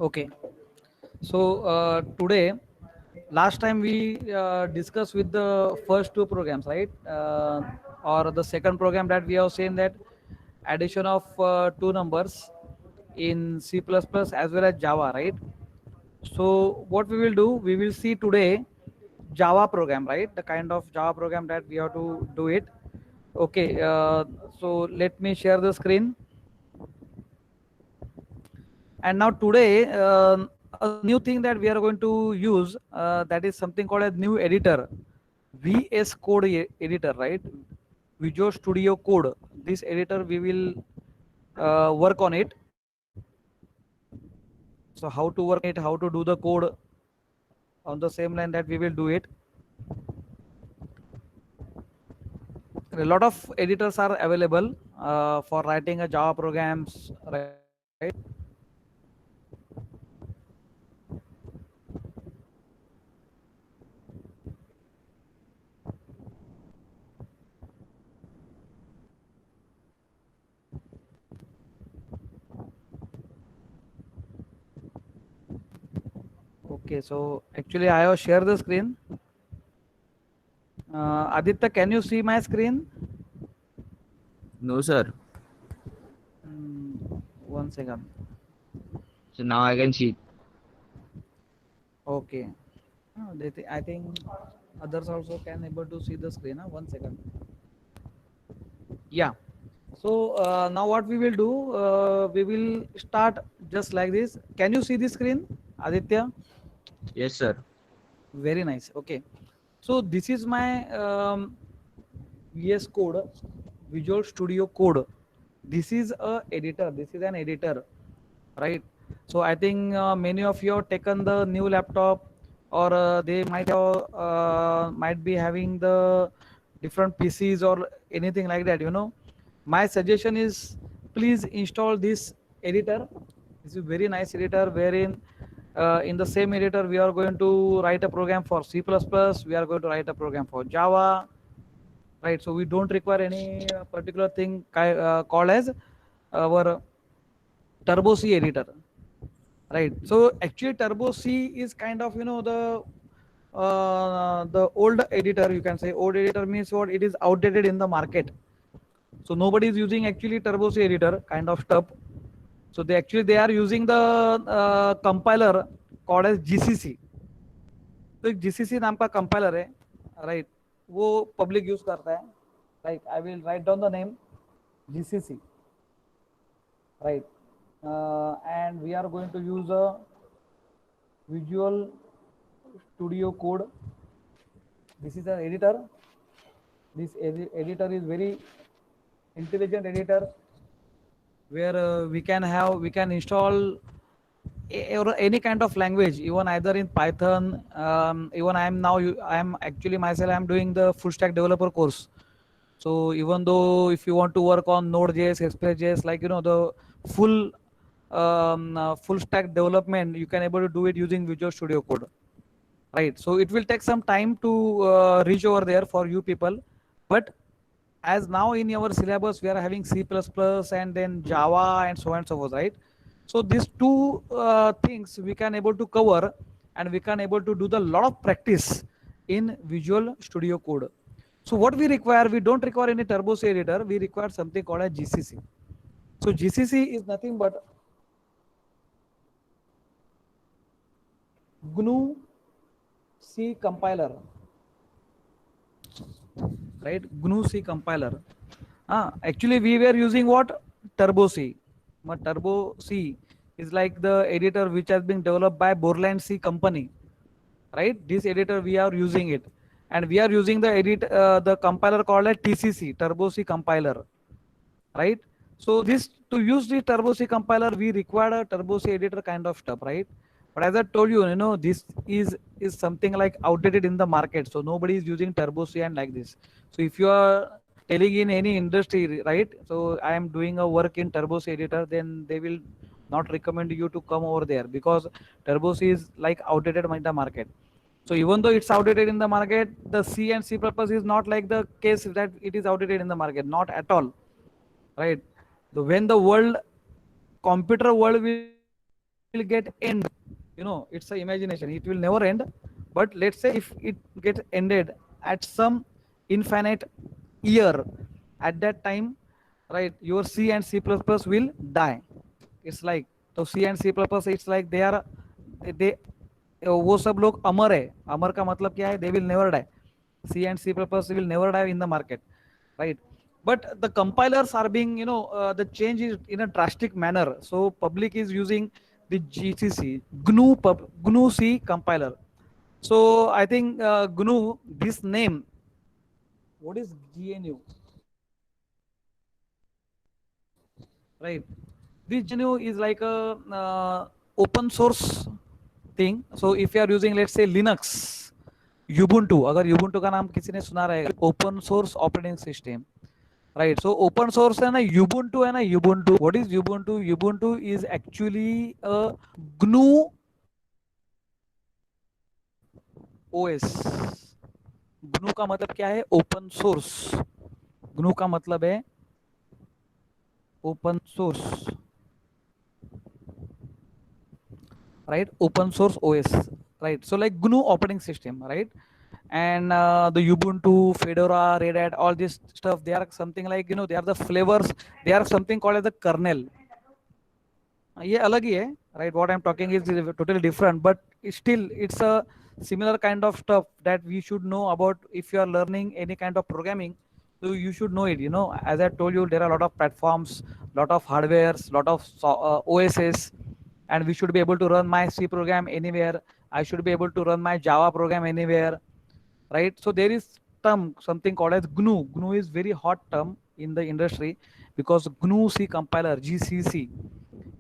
Okay. So today, last time we discussed with the first two programs, right? Or the second program that we have seen that addition of two numbers in C++ as well as Java, right? So what we will do, we will see today Java program, right? The kind of Java program that we have to do it. Okay. So let me share the screen. And now today, a new thing that we are going to use, that is something called a new editor, VS Code editor, right? Visual Studio Code. This editor we will work on it. So how to work on it, how to do the code on the same line that we will do it. A lot of editors are available for writing a Java programs, right? Okay, so actually I have shared the screen. Aditya, can you see my screen? No, sir. One second. So now I can see. Okay. I think others also can able to see the screen. One second. Yeah. So now what we will do, we will start just like this. Can you see the screen, Aditya? Yes, sir. Very nice. Okay. So this is my VS Code, Visual Studio Code. This is a editor. This is an editor, right? So I think many of you have taken the new laptop, or they might be having the different PCs or anything like that. My suggestion is, please install this editor. This is a very nice editor, wherein in the same editor we are going to write a program for C++, we are going to write a program for Java, right? So we don't require any particular thing called as our Turbo C editor, right? So actually Turbo C is kind of the old editor, you can say. Old editor means what? It is outdated in the market, so nobody is using actually Turbo C editor kind of stuff. So they are using the compiler called as GCC. तो एक GCC नाम का compiler है, right? वो public use करता है, like I will write down the name GCC, right? And we are going to use a Visual Studio Code. This is an editor. This editor is very intelligent editor, where we can install or any kind of language, even either in Python. Even I am actually myself, I am doing the full stack developer course. So even though if you want to work on Node.js, Express.js, like the full full stack development, you can able to do it using Visual Studio Code, right? So it will take some time to reach over there for you people, but as now in our syllabus we are having C++ and then Java and so on and so forth, right? So these two things we can able to cover, and we can able to do the lot of practice in Visual Studio Code. So what we require, we don't require any Turbo C editor, we require something called a GCC. So GCC is nothing but GNU C compiler, right? GNU C compiler. Actually, we were using what? Turbo C. But Turbo C is like the editor which has been developed by Borland C company, right? This editor we are using it, and we are using the compiler called a TCC, Turbo C compiler, right? So this, to use the Turbo C compiler, we require a Turbo C editor kind of stuff, right? But as I told you, this is something like outdated in the market, so nobody is using Turbo C and like this. So if you are telling in any industry, right? So I am doing a work in Turbo C editor, then they will not recommend you to come over there, because Turbo C is like outdated in the market. So even though it's outdated in the market, the C and C++ is not like the case that it is outdated in the market, not at all, right? When the world, computer world will change, will get end. You know, it's an imagination. It will never end. But let's say if it gets ended at some infinite year, at that time, right, your C and C++ will die. It's like, so C and C++, it's like they वो सब लोग अमर है. अमर का मतलब क्या है? They will never die. C and C++ will never die in the market, right? But the compilers are being, the change is in a drastic manner. So public is using the GCC GNU C compiler. So I think GNU, this name, what is GNU, right? This GNU is like a open source thing. So if you are using, let's say, Linux, Ubuntu, अगर Ubuntu का नाम किसी ने सुना रहेगा, open source operating system, right? So open source है ना Ubuntu, है ना Ubuntu. What is Ubuntu? Ubuntu is actually a GNU OS. GNU का मतलब क्या है? Open source. GNU का मतलब है open source, right? Open source OS, right? So like GNU operating system, right? And the Ubuntu, Fedora, Red Hat, all this stuff, they are something like, they are the flavors. They are something called as the kernel. ये अलग ही है, right? What I'm talking is totally different, but still it's a similar kind of stuff that we should know about if you are learning any kind of programming. So you should know it. As I told you, there are a lot of platforms, lot of hardwares, lot of OSs, and we should be able to run my C program anywhere. I should be able to run my Java program anywhere, right? So there is term something called as GNU. GNU is very hot term in the industry because GNU C compiler, GCC,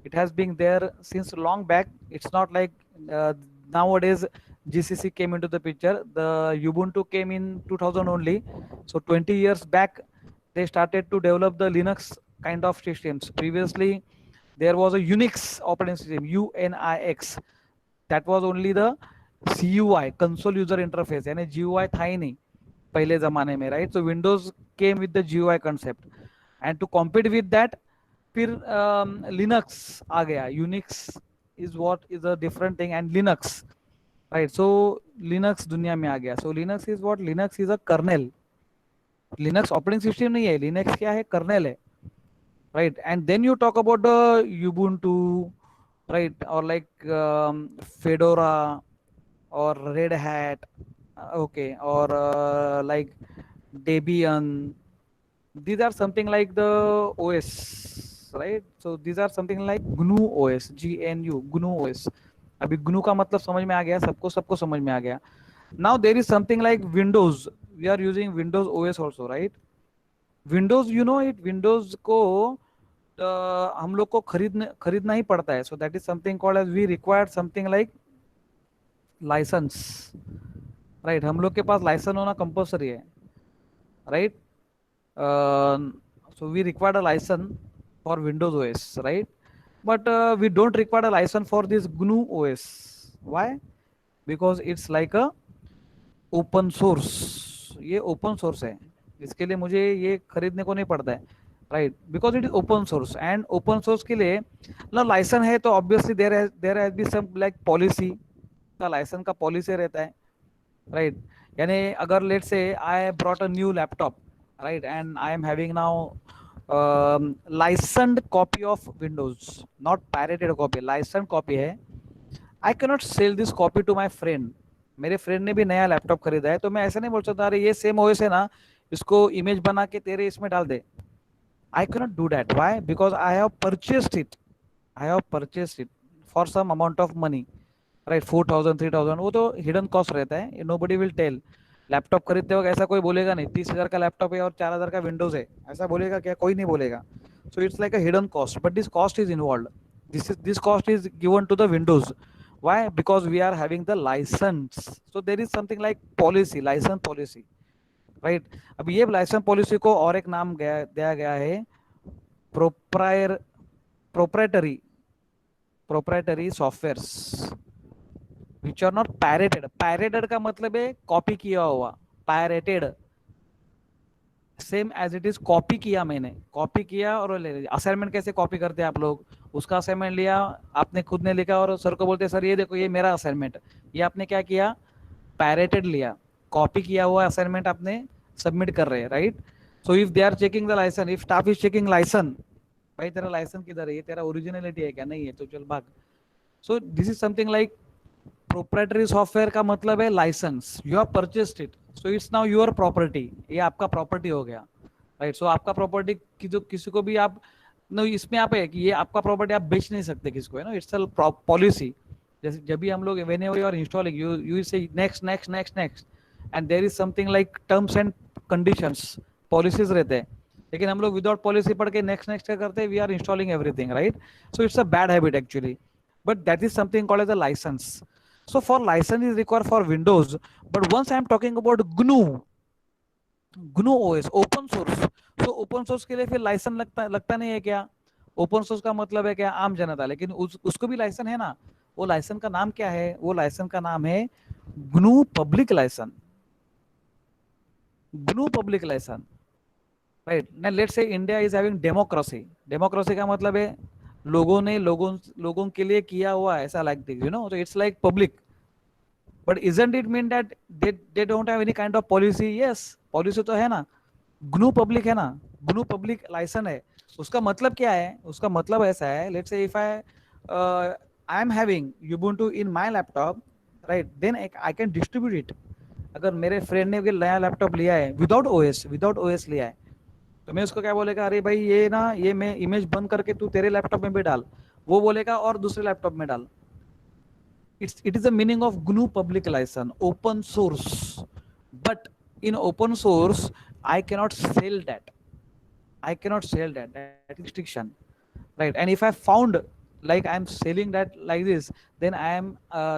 it has been there since long back. It's not like nowadays GCC came into the picture. The Ubuntu came in 2000 only. So 20 years back, they started to develop the Linux kind of systems. Previously, there was a Unix operating system, UNIX. That was only the CUI, console user interface, यानी GUI था ही नहीं पहले जमाने में, right? So Windows came with the GUI concept, and to compete with that, फिर Linux आ गया. Unix is what is a different thing, and Linux, right? So Linux दुनिया में आ गया. So Linux is what? Linux is a kernel. Linux operating system नहीं है. लिनक्स क्या है? कर्नेल है, right? And then you talk about the Ubuntu, right? और लाइक फेडोरा और Red Hat, okay, or like Debian. These are something like the OS, right? So these are something like GNU OS, GNU, GNU OS. अभी GNU का मतलब समझ में आ गया सबको, सबको समझ में आ गया. Now there is something like Windows. We are using Windows OS also, right? Windows, you know it, Windows को हम लोग को खरीदना ही पड़ता है. So that is something called as, we require something like license, right? हम लोग के पास लाइसेंस होना कंपल्सरी है, right? So we require a license for Windows OS, right? But we don't require a license for this GNU OS. Why? Because it's like a open source. ये open source है, इसके लिए मुझे ये खरीदने को नहीं पड़ता है, right? Because it is open source, and open source के लिए ना लाइसेंस है, तो obviously there has been some like policy. का लाइसेंस का पॉलिसी रहता है, right? यानी अगर let's say I brought a new laptop, right, and I am having now licensed copy of Windows, not pirated copy, licensed copy है. I cannot sell this copy to my friend. मेरे friend ने भी नया laptop खरीदा है, तो मैं ऐसा नहीं बोल सकता अरे ये सेम ओएस है ना, इसको इमेज बना के तेरे इसमें डाल दे. I cannot do that. Why? Because I have purchased it. I have purchased it for some amount of money, right? 4,000, 3,000, वो तो हिडन कॉस्ट रहता है. Nobody will tell. लैपटॉप खरीदते वक्त ऐसा कोई बोलेगा नहीं 30,000 का लैपटॉप है और 4,000 का विंडोज है, ऐसा बोलेगा क्या? कोई नहीं बोलेगा. So it's like a hidden cost, but this cost is involve. This cost is given to the Windows. Why? Because we are having the license. So there is something like policy, license policy, right? अब ये licence policy को और एक नाम दिया गया है, proprietary softwares which are not pirated. Pirated का मतलब है कॉपी किया हुआ, pirated, same as it is copy किया, मैंने कॉपी किया और ले लिया। असाइनमेंट कैसे कॉपी करते हैं आप लोग, उसका असाइनमेंट लिया, आपने खुद ने लिखा और सर को बोलते सर ये देखो ये मेरा असाइनमेंट, ये आपने क्या किया, पैरेटेड लिया, कॉपी किया हुआ असाइनमेंट आपने सबमिट कर रहे हैं, right. So if they are checking the licence, if staff is checking licence, भाई तेरा लाइसेंस किधर है, ये तेरा ओरिजिनलिटी है क्या, नहीं है तो चल भाग। So this is something like proprietary software का मतलब है licence, you have purchased it, so it's now your property, ये आपका प्रॉपर्टी हो गया, राइट। सो आपका प्रॉपर्टी की जो किसी को भी आप नो, इसमें आप है कि ये आपका प्रॉपर्टी आप बेच नहीं सकते किसको, है ना, इट्स अ पॉलिसी। जैसे जब भी हम लोग whenever you are installing, you say next next next next, and there is something like terms and conditions, policies रहते हैं, लेकिन हम लोग विदाउट पॉलिसी पढ़ के नेक्स्ट नेक्स्ट क्या करते हैं, we are installing everything, right. So it's a bad habit actually, but that is something called as a license. So for license is required for Windows, but once I am talking about GNU OS, open source, so open source के लिए फिर licence लगता नहीं है क्या, open source का मतलब है क्या, आम जनता, लेकिन उसको भी लाइसेंस है ना, वो लाइसेंस का नाम क्या है, वो लाइसेंस का नाम है GNU public licence, GNU public licence, right. ना let's say India is having democracy, democracy का मतलब है लोगों ने लोगों के लिए किया हुआ, ऐसा like this, you know, so it's like public, but isn't it mean that they don't have any kind of policy? Yes, policy तो है ना, GNU पब्लिक है ना, GNU पब्लिक लाइसेंस है। उसका मतलब क्या है, उसका मतलब ऐसा है, let's say if I am having Ubuntu in my laptop, right, then I can distribute it. अगर मेरे फ्रेंड ने नया लैपटॉप लिया है विदाउट ओएस लिया है, तो मैं उसको क्या बोलेगा, अरे भाई ये ना, ये मैं इमेज बंद करके तू तेरे लैपटॉप में भी डाल, वो बोलेगा और दूसरे लैपटॉप में डाल। It is the meaning of GNU public licence, open source, but in open source I cannot sell that. I cannot sell that. That is restriction, right? And if I found like I'm selling that like this, then I am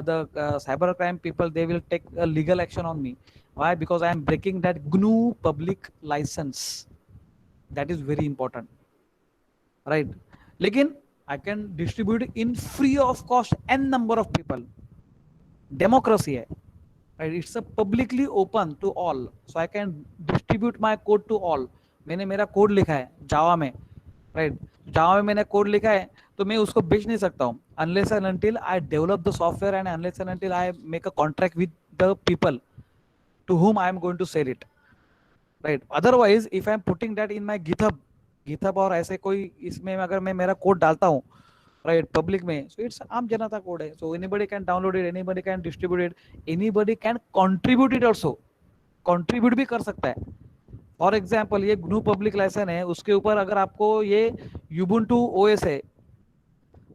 the cybercrime people. They will take a legal action on me. Why? Because I am breaking that GNU public license. That is very important, right? लेकिन I can distribute in free of cost n number of people. Democracy है, right? It's a publicly open to all, so I can distribute my code to all. मैंने मेरा code लिखा है जावा में, right, जावा में मैंने code लिखा है, तो मैं उसको बेच नहीं सकता हूँ unless and until I develop the software and unless and until I make a contract with the people to whom I am going to sell it, right? Otherwise if I am putting that in my GitHub और ऐसे कोई इसमें अगर मैं मेरा code डालता हूँ, right, public में, सो इट्स आम जनता कोड है, so anybody can download it, anybody can distribute it, anybody can contribute it also, contribute भी कर सकता है। फॉर एग्जांपल ये GNU पब्लिक लाइसेंस है, उसके ऊपर अगर आपको ये Ubuntu OS है,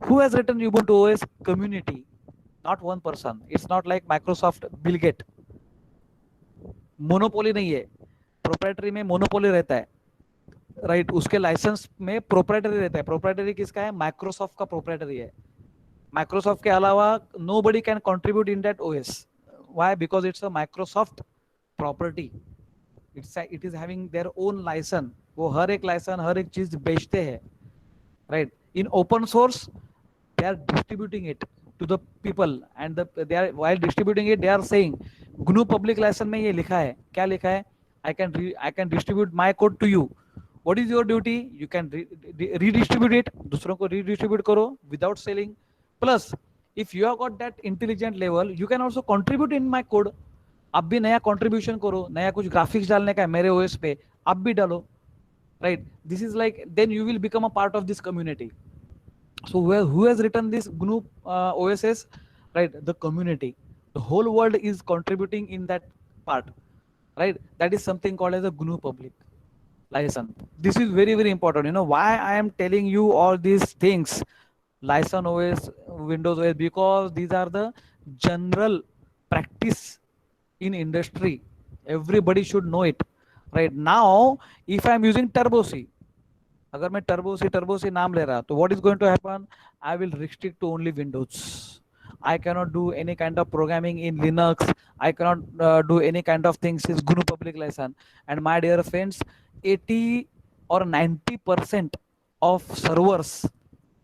who has written Ubuntu OS? Community, not one person. It's not like Microsoft Bill Gates, monopoly नहीं है, प्रोप्राइटरी में मोनोपोली रहता है, राइट, उसके लाइसेंस में प्रोप्राइटरी रहता है। प्रोप्राइटरी किसका है, माइक्रोसॉफ्ट का प्रोप्राइटरी है। माइक्रोसॉफ्ट के अलावा nobody can contribute in that OS. Why? Because it's a Microsoft property, it is having their own licence, वो हर एक लाइसेंस हर एक चीज बेचते हैं, right. In open source they are distributing it to the people and they are, while distributing it, they are saying GNU public license में ये लिखा है, क्या लिखा है, I can distribute my code to you. What is your duty? You can redistribute it, दूसरों को redistribute करो without selling. Plus if you have got that intelligent level, you can also contribute in my code. आप भी नया contribution करो, नया कुछ graphics डालने का है मेरे OS पे, आप भी डालो, right? This is like, then you will become a part of this community. So who has written this GNU OSS? Right, the community. The whole world is contributing in that part, right? That is something called as a GNU public license. This is very, very important. You know why I am telling you all these things, license OS, Windows OS, because these are the general practice in industry. Everybody should know it, right? Now if I am using Turbo C, अगर मैं turbo से नाम ले रहा, तो what is going to happen, I will restrict to only Windows, I cannot do any kind of programming in Linux, I cannot do any kind of things is GNU public license. And my dear friends, 80 or 90% of servers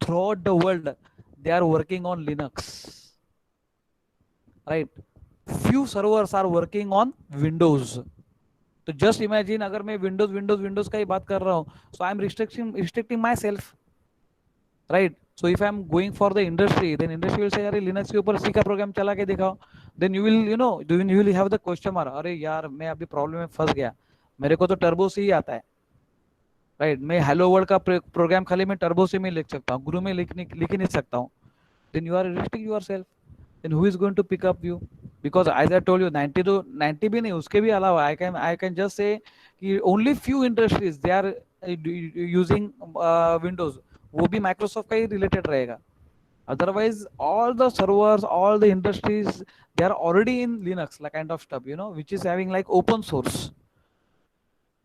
throughout the world, they are working on Linux, right? Few servers are working on Windows. तो just imagine अगर मैं Windows Windows Windows का ही बात कर रहा हूँ, so I am restricting myself, right. So if I am going for the industry, then industry will say यार Linux के ऊपर सी का प्रोग्राम चला के दिखाओ. Then you will you will have the question mark, अरे यार मैं अभी प्रॉब्लम में फंस गया, मेरे को तो टर्बो से ही आता है, राइट. मैं हेलो वर्ल्ड का प्रोग्राम खाली मैं टर्बो से में लिख सकता हूँ, गुरु में लिख ही नहीं सकता हूँ. Then you are restricting yourself. then who is going to pick up you? Because as I told you, 90 to 90 भी नहीं, उसके भी अलावा I can just say कि only few industries they are using Windows, वो भी Microsoft का ही related रहेगा. Otherwise all the servers, all the industries, they are already in Linux, like kind of stuff, which is having like open source,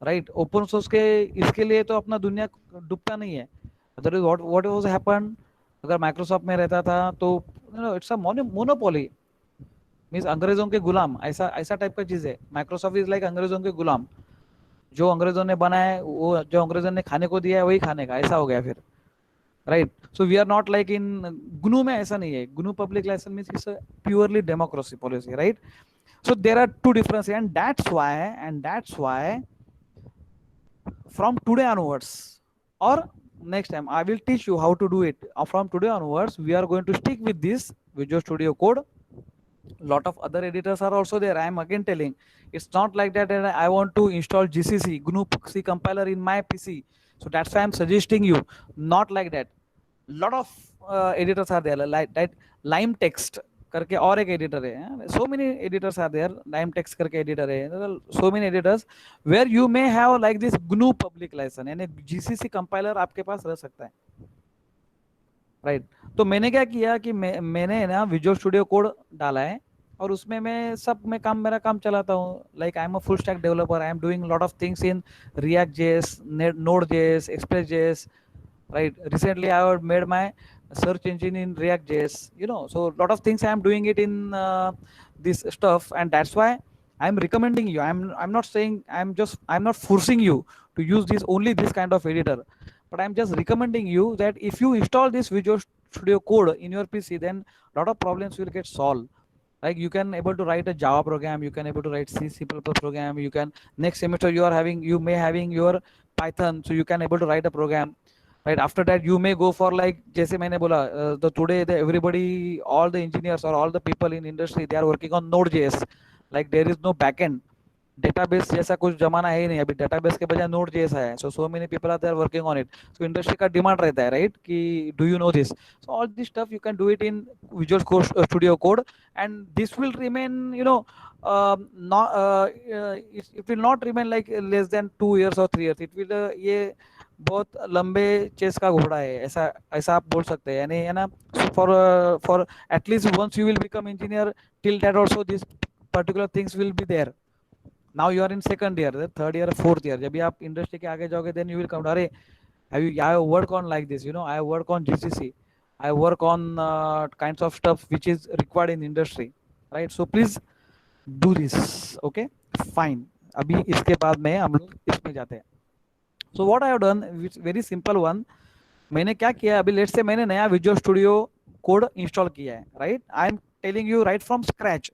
right. open source के इसके लिए तो अपना दुनिया डूबता नहीं है. Otherwise what was happened, अगर माइक्रोसॉफ्ट में रहता था तो इट्स अ मोनोपोली, मींस अंग्रेजों के गुलाम, ऐसा ऐसा टाइप का चीज है. माइक्रोसॉफ्ट इज लाइक अंग्रेजों के गुलाम, जो अंग्रेजों ने बनाया वो, जो अंग्रेजों ने खाने को दिया है वही खाने का, ऐसा हो गया फिर, right. So we are not like in GNU में ऐसा नहीं है. GNU public licence means it's purely democracy policy, right. So there are two difference and that's why from today onwards, or next time I will teach you how to do it. From today onwards we are going to stick with this Visual Studio Code. Lot of other editors are also there. I am again telling, it's not like that I want to install GCC GNU C compiler in my PC, so that's why I'm suggesting you, not like that. Lot of editors are there, like that. Lime Text करके और एक editor है, so many editors are there. Lime Text करके editor है, so many editors where you may have like this GNU public license, यानी GCC compiler आपके पास रह सकता है, राइट. तो मैंने क्या किया कि मैंने ना विजुअल स्टूडियो कोड डाला है, और उसमें मैं सब में मेरा काम चलाता हूँ. Like I am a full stack developer, I am doing lot of things in React JS, node JS, express JS, right. Recently I have made my search engine in React JS, so a lot of things I am doing it in this stuff, and that's why I'm recommending you. I'm not saying, I'm not forcing you to use this kind of editor, but I'm just recommending you that if you install this Visual Studio Code in your PC, then a lot of problems will get solved. Like you can able to write a Java program, you can able to write C++ program, you can, next semester you may having your Python, so you can able to write a program, right. After that you may go for like, जैसे मैंने बोला, the today everybody, all the engineers or all the people in industry, they are working on Node.js. like there is no backend database जैसा कुछ जमाना है ही नहीं, अभी database के बजाय Node.js आया है. so many people are there working on it. so industry का डिमांड रहता है, right, कि do you know this. so all this stuff you can do it in Visual Studio Code, and this will remain, not it will not remain like less than 2 years or 3 years. it will ये बहुत लंबे chess का घोड़ा है, ऐसा ऐसा आप बोल सकते हैं, यानी है ना. For at least once you will become engineer, till that also this particular things will be there. Now you are in second year, third year, fourth year, जब भी आप इंडस्ट्री के आगे जाओगे, देन यू विल कम, अरे I work on like this, I work on GCC, I work on kinds of stuff which is required in industry, right. so please do this, okay, fine. अभी इसके बाद में हम लोग इसमें जाते हैं. so what I have done, which very simple one, मैंने क्या किया, अभी लेट्स से मैंने नया विजुअल स्टूडियो कोड इंस्टॉल किया है, right. I am telling you right from scratch,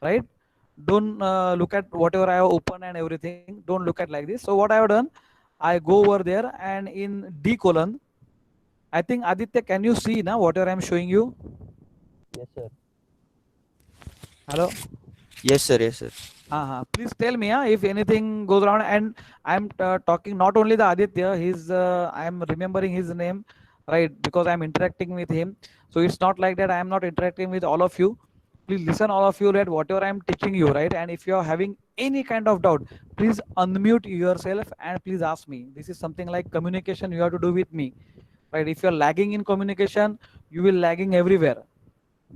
right. don't look at whatever I have opened and everything, don't look at like this. so what I have done, I go over there and in D colon, I think Aditya, can you see now whatever I am showing you? Yes, sir. Hello. Yes, sir. Yes, sir. Please tell me if anything goes wrong. And I'm talking not only the Aditya, he's I'm remembering his name, right, because I'm interacting with him. So it's not like that I am not interacting with all of you. Please listen, all of you, that whatever I'm teaching you, right, and if you are having any kind of doubt, please unmute yourself and please ask me. This is something like communication you have to do with me, right. If you're lagging in communication, you will lagging everywhere,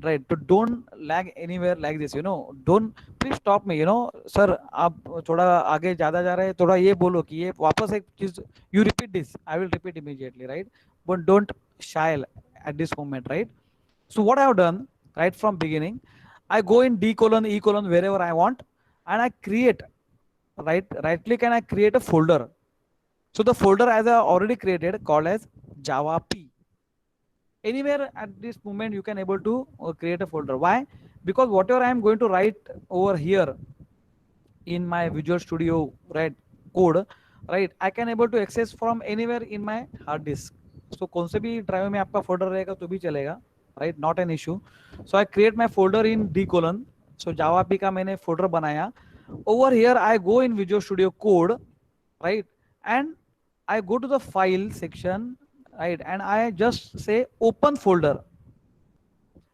right. तो don't lag anywhere like this, don't, please stop me, sir आप थोड़ा आगे ज्यादा जा रहे हैं, थोड़ा ये बोलो कि ये वापस एक चीज, you repeat this, I will repeat immediately, right. but don't shy at this moment, right. so what I have done right from beginning, I go in D colon, E colon, wherever I want, and I create, right click, and I create a folder. so the folder as I already created called as Java P. Anywhere at this moment you can able to create a folder. Why? Because whatever I am going to write over here, in my Visual Studio, right, code, right, I can able to access from anywhere in my hard disk. So कौन से भी drive में आपका folder रहेगा तो भी चलेगा, right, not an issue. So I create my folder in D colon. So Java P का मैंने folder बनाया. Over here I go in Visual Studio Code, right, and I go to the file section, right, and I just say open folder.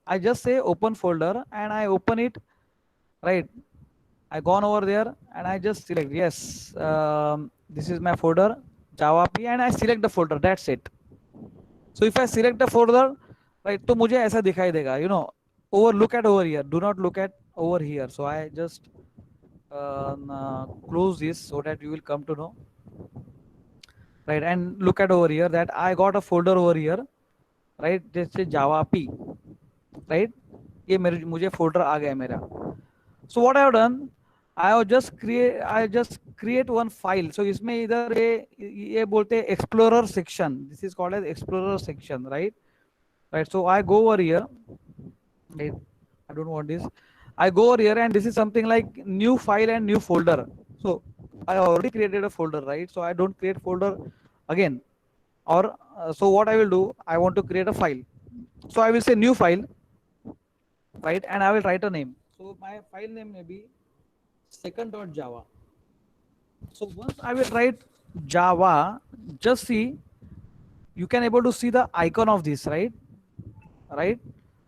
I just say open folder and I open it, right. I gone over there and I just select yes, this is my folder Java P and I select the folder. That's it. So if I select the folder, right, तो मुझे ऐसा दिखाई देगा, you know, look at over here. Do not look at over here. So I just close this so that you will come to know, right, and look at over here that I got a folder over here, right, जैसे Java P, right, ये मेरे मुझे folder आ गया मेरा. So what I have done, I just create one file. So इसमें इधर ये बोलते हैं explorer section. This is called as explorer section, right? Right. So I go over here. Right. I don't want this. I go over here and this is something like new file and new folder. So I already created a folder, right? So I don't create folder again. Or so what I will do, I want to create a file. So I will say new file, right? And I will write a name. So my file name may be second.java. So once I will write Java, just see, you can able to see the icon of this, right? Right.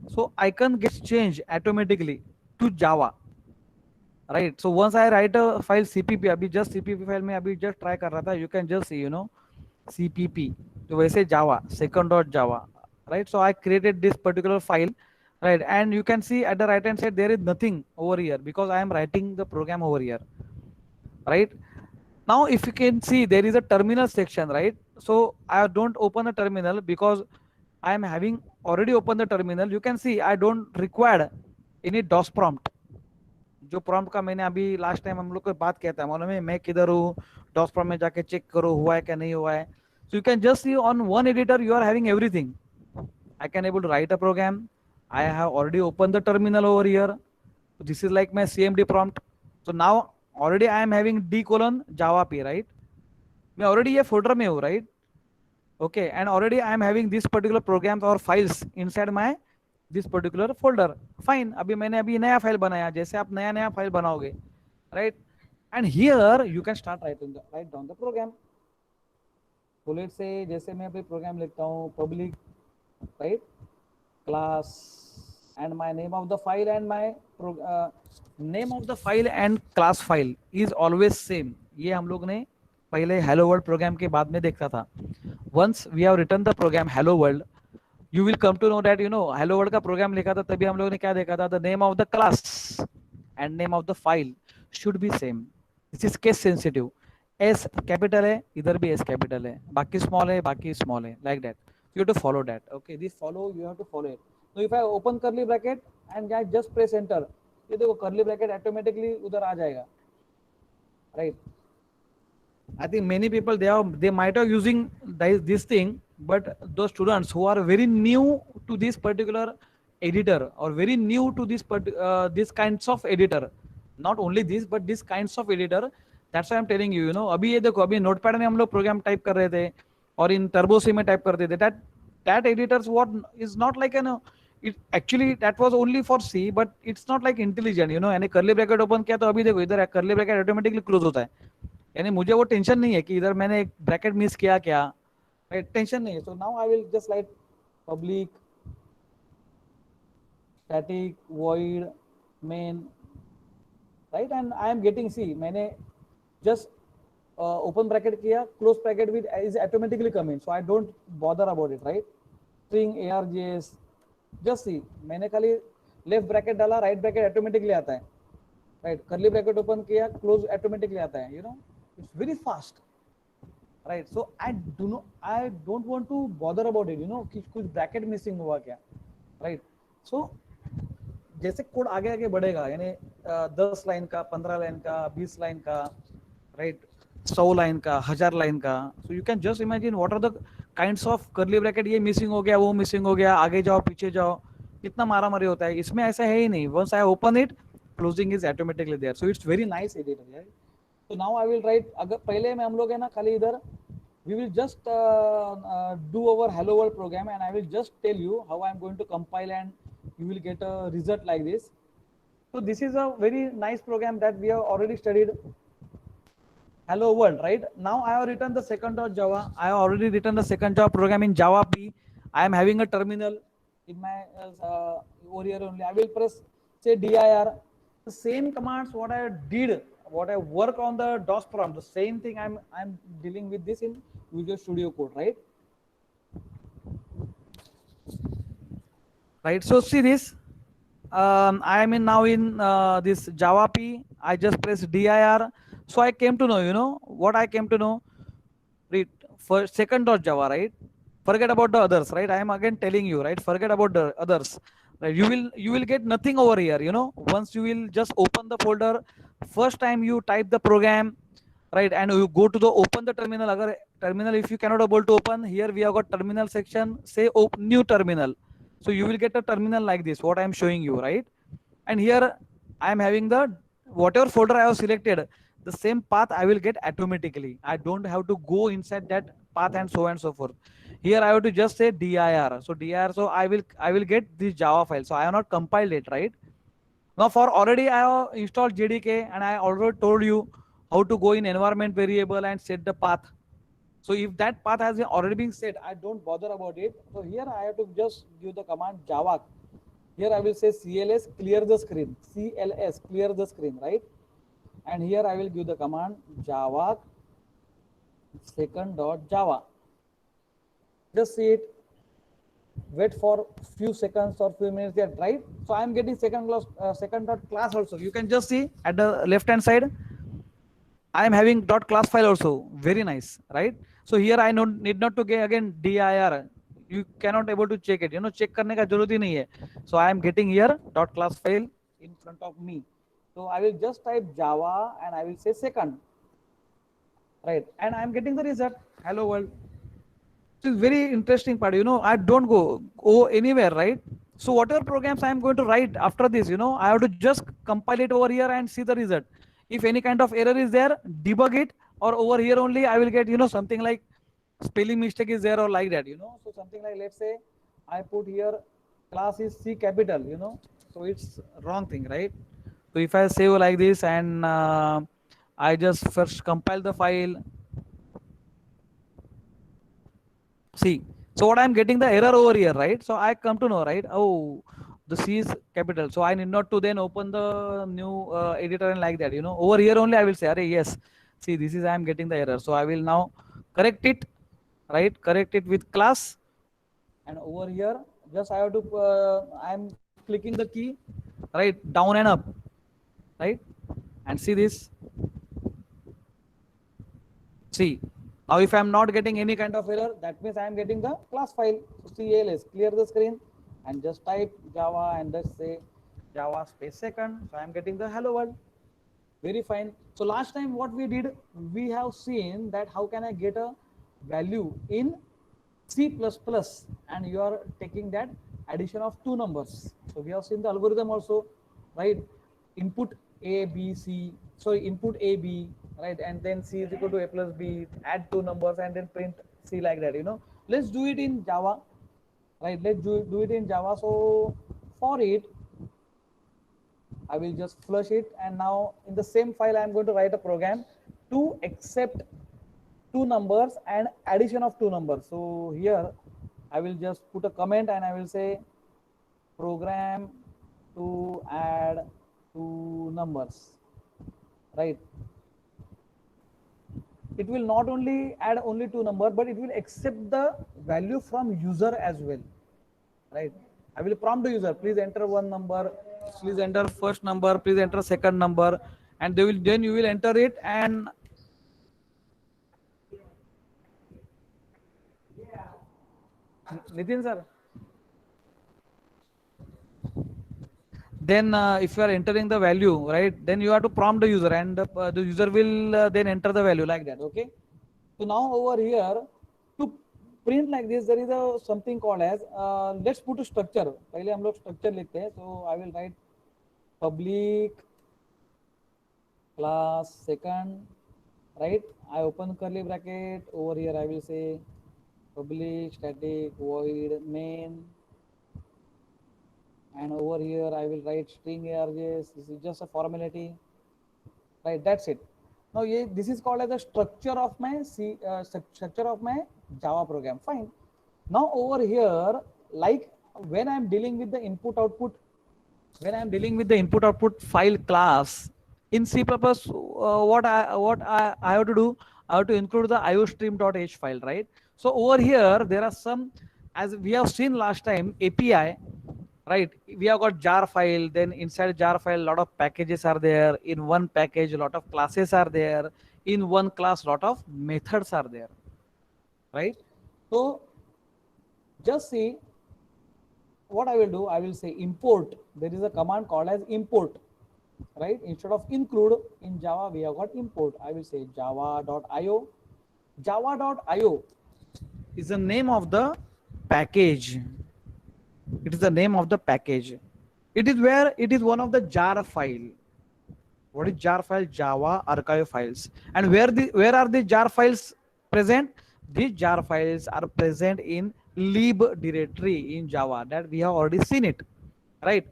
So icon gets changed automatically to Java, right? So once I write a file cpp, अभी just cpp file में अभी just try कर रहा था, you can just see, you know, cpp, तो वैसे Java second.java, right? So I created this particular file, right, and you can see at the right hand side there is nothing over here because I am writing the program over here, right? Now if you can see there is a terminal section, right? So I don't open the terminal because I am having already opened the terminal. You can see I don't require any DOS prompt. जो prompt का मैंने अभी last time हम लोग को बात किया था, मालूम है मैं किधर हूँ, DOS prompt में जाके चेक करो हुआ है क्या नहीं हुआ है. So you can just see on one editor you are having everything. I can able to write a program. I have already opened the terminal over here. So this is like my CMD prompt. So now already I am having D colon Java P, right? मैं already ये folder में हूँ, right? Okay, and already I am having this particular programs or files inside my this particular folder. Fine. अभी मैंने अभी नया file बनाया, जैसे आप नया फाइल बनाओगे, right? And here you can start write down the program. So let's say जैसे मैं अभी program लिखता हूँ public, right, class and my name of the file and my name of the file and class file is always same. ये हम लोग ने पहले hello world program के बाद में देखा था. Once we have written the program hello world, you will come to know that, you know, hello world का program लिखा था तभी हम लोग ने क्या देखा था, the name of the class and name of the file should be same. This is case sensitive. S capital है, इधर भी S capital है, बाकी small है, बाकी small है, like that. You have to follow that. Okay, this follow, you have to follow it. So if I open curly bracket and I just press enter, ये देखो curly bracket automatically उधर आ जाएगा, right? I think many people they might have using this thing, but those students who are very new to this particular editor or very new to this kinds of editor, not only this but this kinds of editor, that's why I'm telling you, you know, अभी ये देखो अभी notepad में हम लोग program type कर रहे थे और इन टर्बो सी में टाइप करते थे, that editors what is not like, you know, it actually that was only for C, but it's not like intelligent, you know, यानी curly bracket open किया तो अभी देखो इधर curly bracket automatically close होता है, यानी मुझे वो टेंशन नहीं है कि इधर मैंने एक ब्रैकेट मिस किया क्या, राइट, टेंशन नहीं है. So now I will just write public static void main, right, and I am getting, see मैंने जस्ट ओपन ब्रैकेट किया, close bracket with is automatically coming, so I don't bother about it, right. String args, just see मैंने खाली left bracket डाला, right bracket automatically आता है, right, curly bracket open किया, close automatically आता है, you know, it's very fast, right? So I don't want to bother about it, you know, कि कुछ ब्रैकेट मिसिंग हुआ क्या, right? So जैसे कोड आगे आगे बढ़ेगा, यानी 10 लाइन का, 15 लाइन का, 20 लाइन का, right, 100 लाइन का, 1000 लाइन का, so you can just imagine what are the kinds of curly bracket, ये मिसिंग हो गया, वो मिसिंग हो गया, आगे जाओ पीछे जाओ, कितना मारा मारी होता है. इसमें ऐसा है ही नहीं. Once I open it, closing is automatically there. So it's very nice editor, right? So now I will write, अगर पहले में हम लोग है ना खाली इधर we will just do our hello world program, and I will just tell you how I am going to compile, and you will get a result like this. So this is a very nice program that we have already studied. Hello world, right? Now I have written the second Java. I have already written the second Java program in Java P. I am having a terminal in my over here only. I will press say dir. The same commands what I did, what I work on the DOS prompt, the same thing I'm dealing with this in Visual Studio Code, right? Right. So see this. I am in now in this Java P. I just press dir. So I came to know, you know what I came to know. Read first second Java, right? Forget about the others, right? I am again telling you, right? Forget about the others, right? You will get nothing over here, you know. Once you will just open the folder, first time you type the program, right? And you go to the open the terminal. Agar terminal, if you cannot able to open, here we have got terminal section. Say open new terminal. So you will get a terminal like this. What I am showing you, right? And here I am having the whatever folder I have selected, the same path I will get automatically. I don't have to go inside that path and so on and so forth. Here I have to just say dir. So dir, so I will get this Java file. So I have not compiled it, right? Now for already I have installed JDK, and I already told you how to go in environment variable and set the path. So if that path has already been set, I don't bother about it. So here I have to just give the command Java. Here I will say CLS clear the screen. CLS clear the screen, right? And here I will give the command Java second.java. Just see it. Wait for few seconds or few minutes there, right? So I am getting second.class also. You can just see at the left hand side. I am having .class file also. Very nice, right? So here I need not to get again dir. You cannot able to check it. You know, check करने का जरूरत ही नहीं है. So I am getting here .class file in front of me. So I will just type Java and I will say second, right? And I am getting the result. Hello world. This is very interesting part. You know, I don't go anywhere, right? So whatever programs I am going to write after this, you know, I have to just compile it over here and see the result. If any kind of error is there, debug it, or over here only I will get, you know, something like spelling mistake is there or like that, you know. So something like, let's say I put here class is C capital, you know, so it's wrong thing, right? So if I save like this and I just first compile the file, see, so what I'm getting the error over here, right? So I come to know, right? Oh, the C is capital. So I need not to then open the new editor and like that, you know. Over here only I will say, yes, see, this is I am getting the error. So I will now correct it, right? Correct it with class. And over here, just I have to, I am clicking the key, right? Down and up, right? And see this. See, now if I am not getting any kind of error, that means I am getting the class file. So CLS, clear the screen and just type Java and just say Java space second. So I am getting the hello world. Very fine. So last time what we did, we have seen that how can I get a value in C++ and you are taking that addition of two numbers. So we have seen the algorithm also, right? Input A, B, C, sorry, input A, B, right? And then C is equal to A plus B, add two numbers and then print C like that, you know. Let's do it in Java, right? Let's do it in Java. So for it, I will just flush it, and now in the same file I am going to write a program to accept two numbers and addition of two numbers. So here I will just put a comment and I will say program to add two numbers, right? It will not only add only two numbers, but it will accept the value from user as well, right? I will prompt the user, please enter one number, please enter first number, please enter second number, and then you will enter it. And Nitin sir, then if you are entering the value, right, then you have to prompt the user, and the user will then enter the value like that. Okay, so now over here to print like this, there is a something called as let's put a structure. पहले हम लोग structure लिखते हैं. So I will write public class second, right? I open curly bracket. Over here I will say public static void main, and over here I will write string args. This is just a formality, right? That's it. Now this is called as the structure of my structure of my Java program. Fine. Now over here, like when I'm dealing with the input output, when I'm dealing with the input output file class in C++, what I have to do, I have to include the iostream.h file, right? So over here there are some, as we have seen last time, API, right? We have got jar file, then inside jar file lot of packages are there. In one package lot of classes are there. In one class lot of methods are there, right? So just see what I will do. I will say import. There is a command called as import, right? Instead of include in Java we have got import. I will say java.io. Java.io is the name of the package. It is the name of the package. It is where it is one of the jar file. What is jar file? Java archive files. And where are the jar files present? These jar files are present in lib directory in Java, that we have already seen it, right?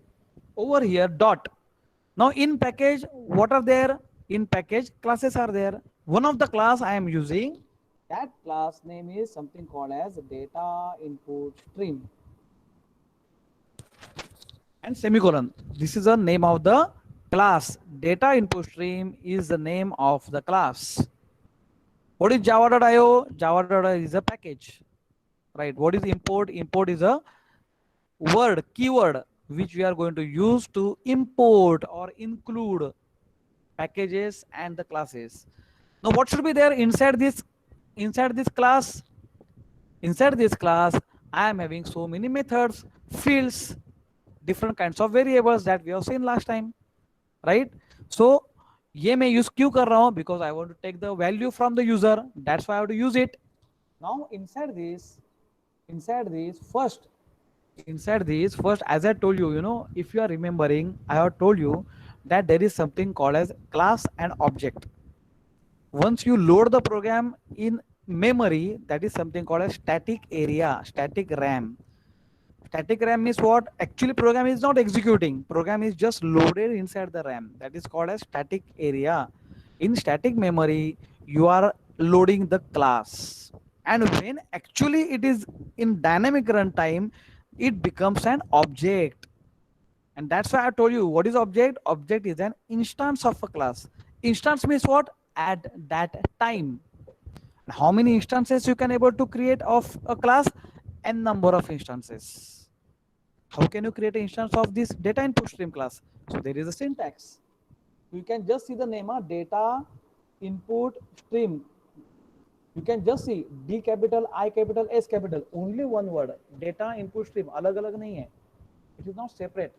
Over here dot. Now in package, what are there? In package, classes are there. One of the class I am using, that class name is something called as data input stream, and semicolon. This is the name of the class. Data input stream is the name of the class. What is java.io? Java.io is a package, right? What is import? Import is a word, keyword, which we are going to use to import or include packages and the classes. Now what should be there inside this class? Inside this class I am having so many methods, fields, different kinds of variables that we have seen last time, right? So ये मैं use क्यों कर रहा हूं? Because I want to take the value from the user. That's why I have to use it. Now inside this first, as I told you, if you are remembering, I have told you that there is something called as class and object. Once you load the program in memory, that is something called as static area, static RAM. Static RAM means what? Actually program is not executing. Program is just loaded inside the RAM. That is called as static area. In static memory, you are loading the class. And when actually it is in dynamic runtime, it becomes an object. And that's why I told you, what is object? Object is an instance of a class. Instance means what? At that time. How many instances you can able to create of a class? N number of instances. How can you create an instance of this data input stream class? So there is a syntax. You can just see the name of data input stream. You can just see D capital, I capital, S capital. Only one word. Data input stream. Alag alag nahi hai. It is not separate.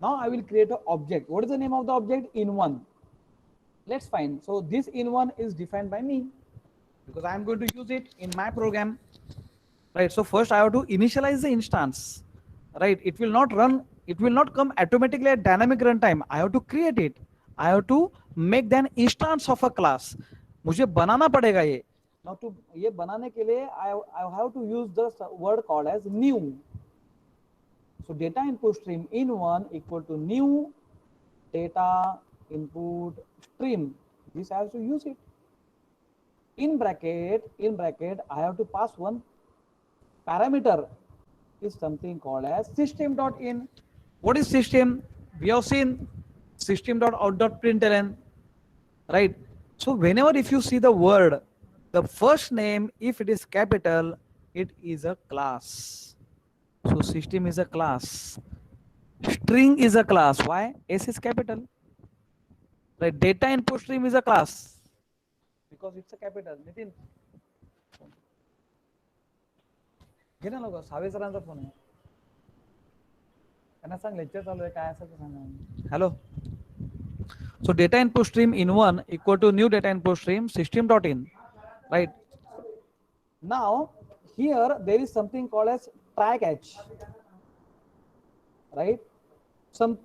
Now I will create an object. What is the name of the object? In1. Let's find. So this in1 is defined by me because I am going to use it in my program, right? So first I have to initialize the instance, right? It will not run, it will not come automatically at dynamic runtime. I have to create it. I have to make an instance of a class. मुझे बनाना पड़ेगा ये. Now to ये बनाने के लिए I have to use the word called as new. So data input stream in1 equal to new data input stream. This I have to use it. In bracket, I have to pass one parameter, is something called as system.in. What is system? We have seen system.out.println, right? So whenever if you see the word, the first name, if it is capital, it is a class. So system is a class. String is a class. Why? S is capital. Right? Data input stream is a class because it's a capital. Nitin, घे ना लोक सावे सरांचा phone आहे. त्यांना सांग lecture चालू आहे काय असेल ते सांगा. Hello. So data input stream in1 equal to new data input stream system.in, right? Now here there is something called as try catch, right? Some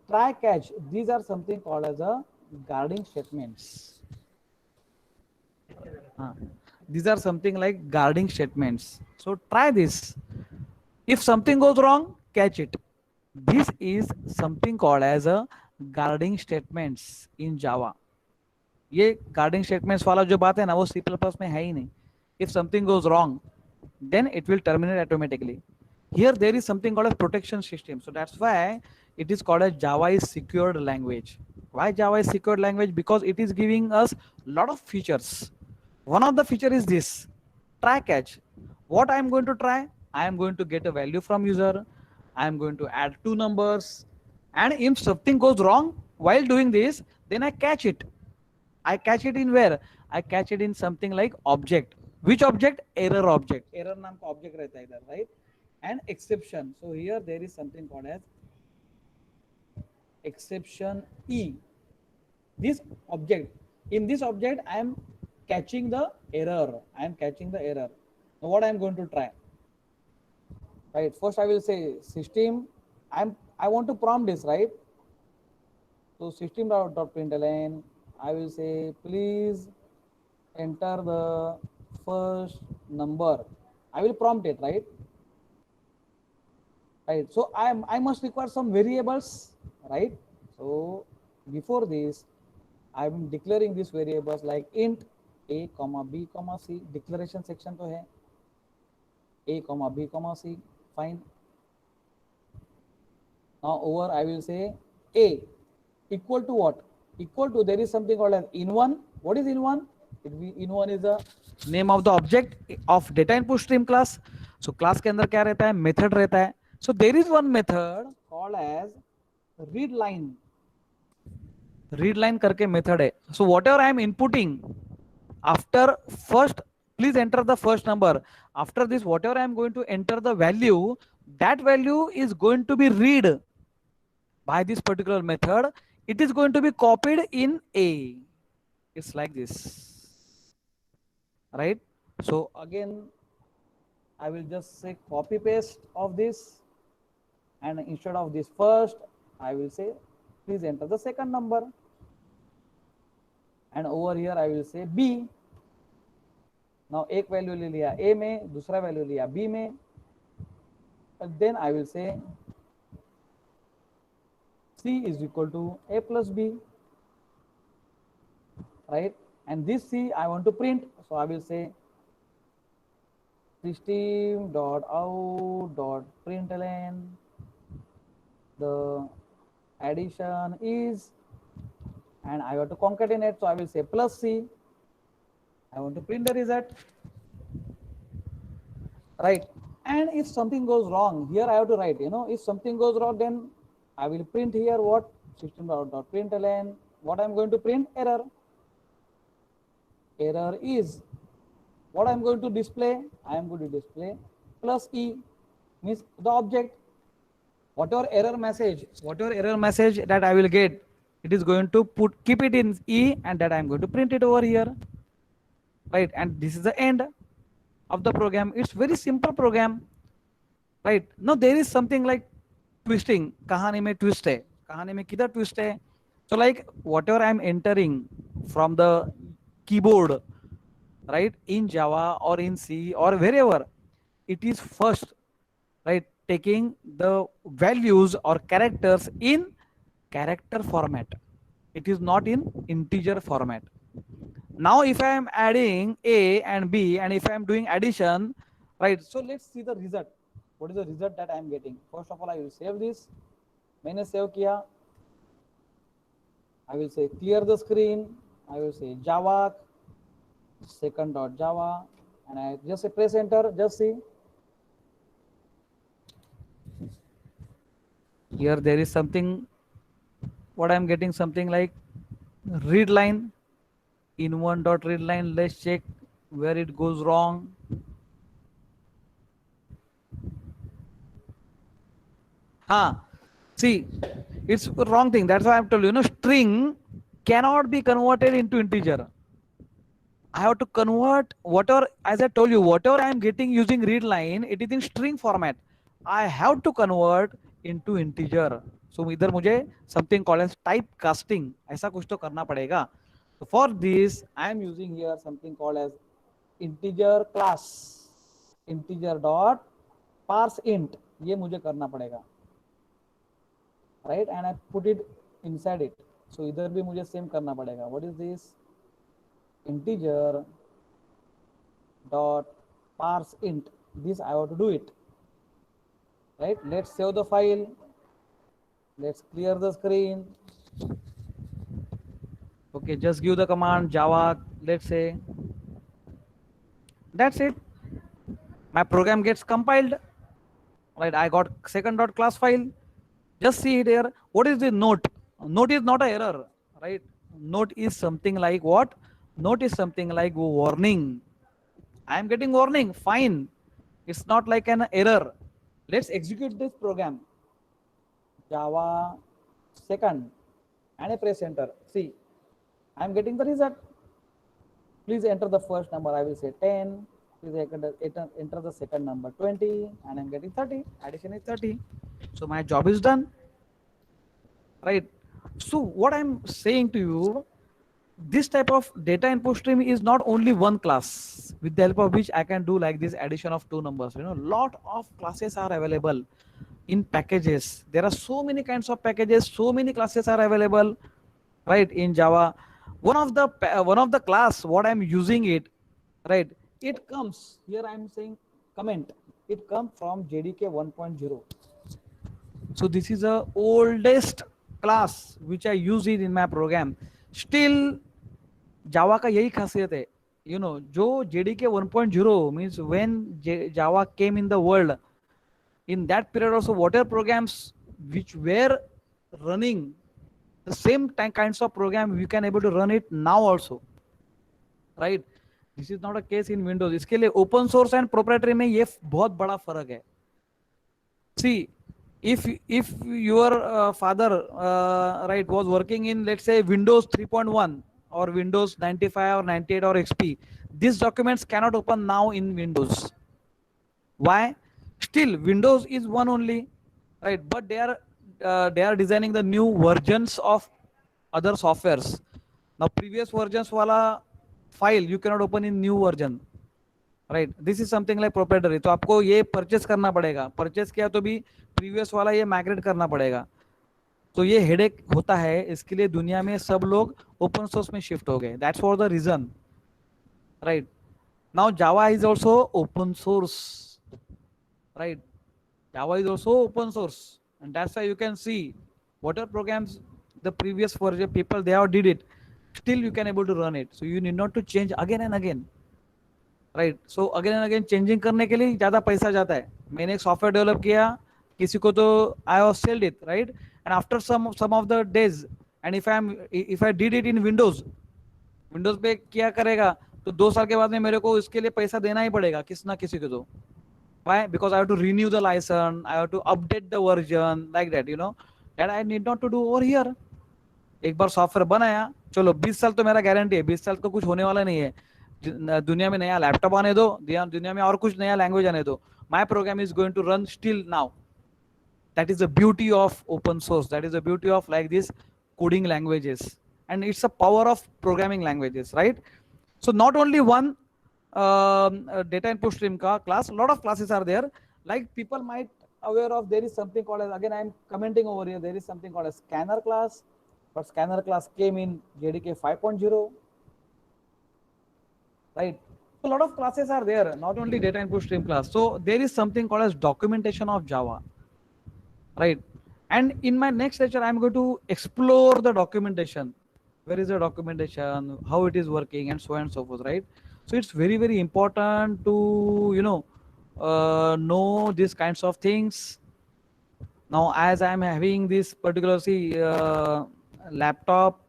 try catch. These are something called as a guarding statements. These are something like guarding statements. So try this. If something goes wrong, catch it. This is something called as a guarding statements in Java. ये guarding statements वाला जो बात है ना वो C++ में है ही नहीं. If something goes wrong, then it will terminate automatically. Here there is something called a protection system. So that's why it is called a Java is secured language. Why Java is secured language? Because it is giving us a lot of features. One of the feature is this, try catch. What I am going to try? I am going to get a value from user. I am going to add two numbers. And if something goes wrong while doing this, then I catch it. I catch it in where? I catch it in something like object. Which object? Error object. Error नाम का object रहता है इधर, right? And exception. So here there is something called as exception E. This object. In this object, I am catching the error. I am catching the error. Now what I am going to try? Right. First I will say system. I want to prompt this, right? So system.println. I will say please enter the first number. I will prompt it, right? Right. So I must require some variables, right? So before this, I am declaring these variables like int a, b, c. Declaration section तो है a, b, c. Fine. Now over I will say a equal to what? Equal to, there is something called as in1. What is in1? In1 is the name of the object of data input stream class. So class के अंदर क्या रहता है? Method रहता है. So there is one method called as readline. Readline करके method है. So whatever I am inputting after first, please enter the first number. After this, whatever I am going to enter the value, that value is going to be read by this particular method. It is going to be copied in A. It's like this, right? So again, I will just say copy paste of this, and instead of this first, I will say please enter the second number, and over here I will say B. Now एक value ले लिया A में, दूसरा value लिया B में, and then I will say C is equal to A plus B, right? And this C I want to print, so I will say system.out.println the addition is, and I want to concatenate, so I will say plus C. I want to print the result, right? And if something goes wrong, here I have to write, if something goes wrong, then I will print here what? System.println. What I am going to print? Error. Error is. What I am going to display? I am going to display plus E, means the object. Whatever error message that I will get, it is going to keep it in E, and that I am going to print it over here, right? And this is the end of the program. It's very simple program, right? Now there is something like twisting. कहानी में twist है. कहानी में किधर twist है? So like whatever I am entering from the keyboard, right, in Java or in C or wherever, it is first, right, taking the values or characters in character format. It is not in integer format. Now if I am adding A and B, and if I am doing addition, right, so let's see the result. What is the result that I am getting? First of all, I will save this. मैंने save किया. I will say clear the screen. I will say Java second.java, and I just say press enter. Just see. Here there is something, what I am getting, something like read line. In1.readline, let's check where it goes wrong. See, it's a wrong thing. That's why I'm telling you, string cannot be converted into integer. I have to convert whatever, as I told you, whatever I am getting using read line, it is in string format. I have to convert into integer. So इधर मुझे something called as type casting, ऐसा कुछ तो करना पड़ेगा. So for this I am using here something called as integer class, integer dot parse int, ये मुझे करना पड़ेगा, right? And I put it inside it. So इधर भी मुझे सेम करना पड़ेगा. What is this? Integer dot parse int. This I have to do it, right? Let's save the file. Let's clear the screen. Okay, just give the command java, let's say. That's it. My program gets compiled, right? I got second dot class file. Just see it here. What is the note? Note is not an error, right? Note is something like what? Note is something like warning. I am getting warning, fine. It's not like an error. Let's execute this program. Java second, and I press enter. See, I am getting the result. Please enter the first number. I will say 10. Please enter the second number 20, and I'm getting 30. Addition is 30. So my job is done, right? So what I'm saying to you, this type of data input stream is not only one class with the help of which I can do like this addition of two numbers. You know, lot of classes are available in packages. There are so many kinds of packages, so many classes are available, right, in Java. One of the class what I'm using it, right, it comes here. I'm saying comment, it comes from JDK 1.0. So this is the oldest class which I use it in my program. Still जावा का यही खासियत है, you know, जो JDK 1.0 means when Java came in the world, in that period also whatever programs which were running the same kinds of program we can able to run it now also, right? This is not a case in Windows. इसके लिए open source and proprietary में ये बहुत बड़ा फर्क है. See, if your father right was working in, let's say, Windows 3.1 or Windows 95 or 98 or XP, these documents cannot open now in Windows. Why? Still Windows is one only, right? But they are designing the new versions of other softwares. Now previous versions wala file you cannot open in new version, right. This is something like proprietary. तो आपको ये purchase करना पड़ेगा. Purchase किया तो भी previous वाला ये माइग्रेट करना पड़ेगा. तो ये हेडेक होता है. इसके लिए दुनिया में सब लोग ओपन सोर्स में शिफ्ट हो गए. That's for the reason, right. Now Java is also open source, right. Java is also open source, and that's why you can see whatever programs the previous version people they have did it, still you can able to run it. So you need not to change again and again, right. So again and again changing करने के लिए ज्यादा पैसा जाता है. मैंने एक software develop किया, किसी को तो I was sold it, right. And after some of the days, and if I did it in Windows पे क्या करेगा, तो 2 साल के बाद में मेरे को इसके लिए पैसा देना ही पड़ेगा किसी ना किसी को. तो why? Because I have to renew the licence, I have to update the version, like that, you know, that I need not to do over here. एक बार सॉफ्टवेयर बनाया, चलो 20 साल तो मेरा गारंटी है. 20 साल तो कुछ होने वाला नहीं है. दुनिया में नया लैपटॉप आने दो, दुनिया में और कुछ नया लैंग्वेज आने दो, my program is going to run still now. That is the beauty of open source. That is the beauty of like this coding languages, and it's a power of programming languages, right? So not only one data input stream ka class, a lot of classes are there. Like people might aware of, there is something called as, again I am commenting over here, there is something called as scanner class, but scanner class came in JDK 5.0, right? A lot of classes are there, not only data input stream class. So there is something called as documentation of Java, right? And in my next lecture I am going to explore the documentation. Where is the documentation, how it is working, and so on and so forth, right? So it's very, very important to, you know these kinds of things. Now as I am having this particular laptop,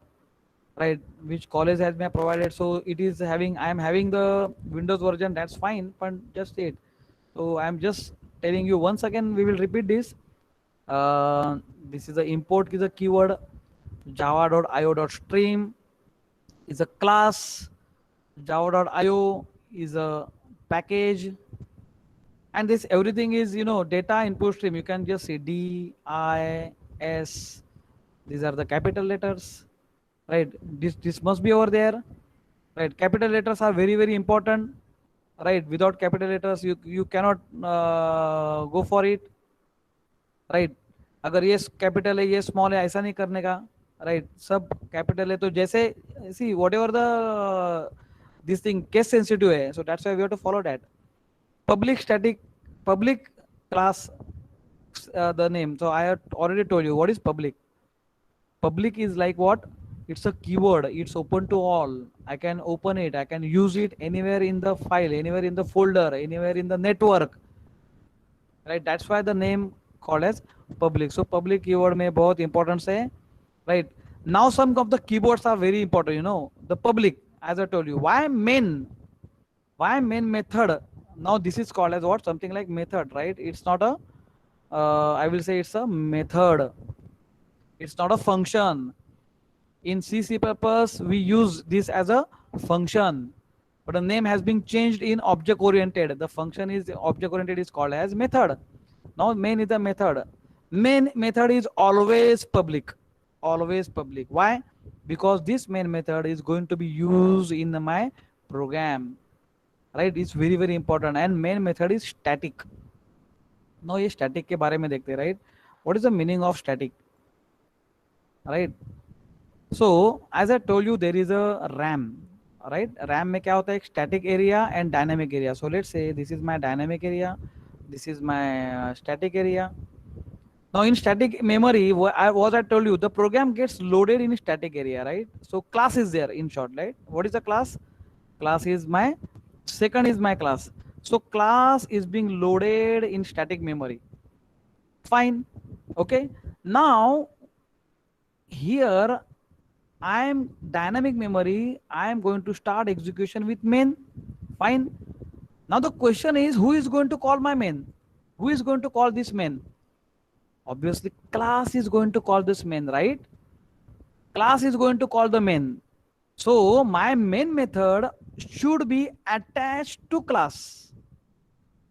right, which college has been provided, so it is having, I am having the Windows version, that's fine, but just it. So I am just telling you once again, we will repeat this. This is the import, is a keyword. Java.io.stream is a class. Java.io is a package, and this everything is, you know, data input stream. You can just say S. These are the capital letters, right? This must be over there, right? Capital letters are very very important, right? Without capital letters you cannot go for it, right? अगर ये capital है ये small है ऐसा नहीं करने का, right? सब कैपिटल है तो जैसे see whatever the this thing case sensitive है, so that's why we have to follow that. Public static, public class, the name. So I have already told you what is public. Public is like what? It's a keyword. It's open to all. I can open it. I can use it anywhere in the file, anywhere in the folder, anywhere in the network. Right? That's why the name called as public. So public keyword में बहुत important है. Right? Now some of the keywords are very important. You know, the public, as I told you. Why main? Why main method? Now this is called as what? Something like method, right? It's not a I will say it's a method. It's not a function. In C purpose, we use this as a function, but the name has been changed in object oriented. The function is object oriented is called as method. Now main is the method. Main method is always public. Always public. Why? Because this main method is going to be used in my program. Right? It's very very important. And main method is static. Now ये static के बारे में देखते हैं, right? What is the meaning of static? Right? So as I told you, there is a RAM. Right? RAM में क्या होता है? Static area and dynamic area. So let's say this is my dynamic area. This is my static area. Now in static memory, I told you, the program gets loaded in static area, right? So class is there in short, right? What is the class? Class is my second is my class. So class is being loaded in static memory. Fine. Okay. Now here I am dynamic memory. I am going to start execution with main. Fine. Now the question is, who is going to call my main? Who is going to call this main? Obviously class is going to call this main, right? Class is going to call the main. So my main method should be attached to class.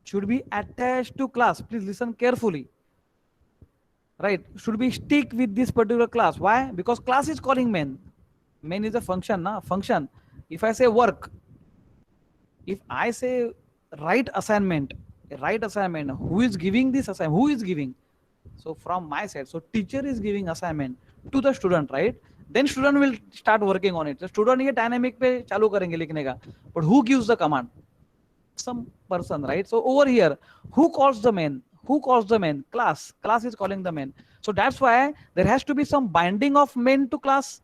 Should be attached to class. Please listen carefully. Right? Should be stick with this particular class. Why? Because class is calling main. Main is a function, na? Function. If I say work, if I say write assignment, who is giving this assignment? Who is giving? So from my side, so teacher is giving assignment to the student, right? Then student will start working on it. The student ये dynamic पे चालू करेंगे लिखने का. But who gives the command? Some person, right? So over here, who calls the main? Who calls the main? Class. Class is calling the main. So that's why there has to be some binding of main to class.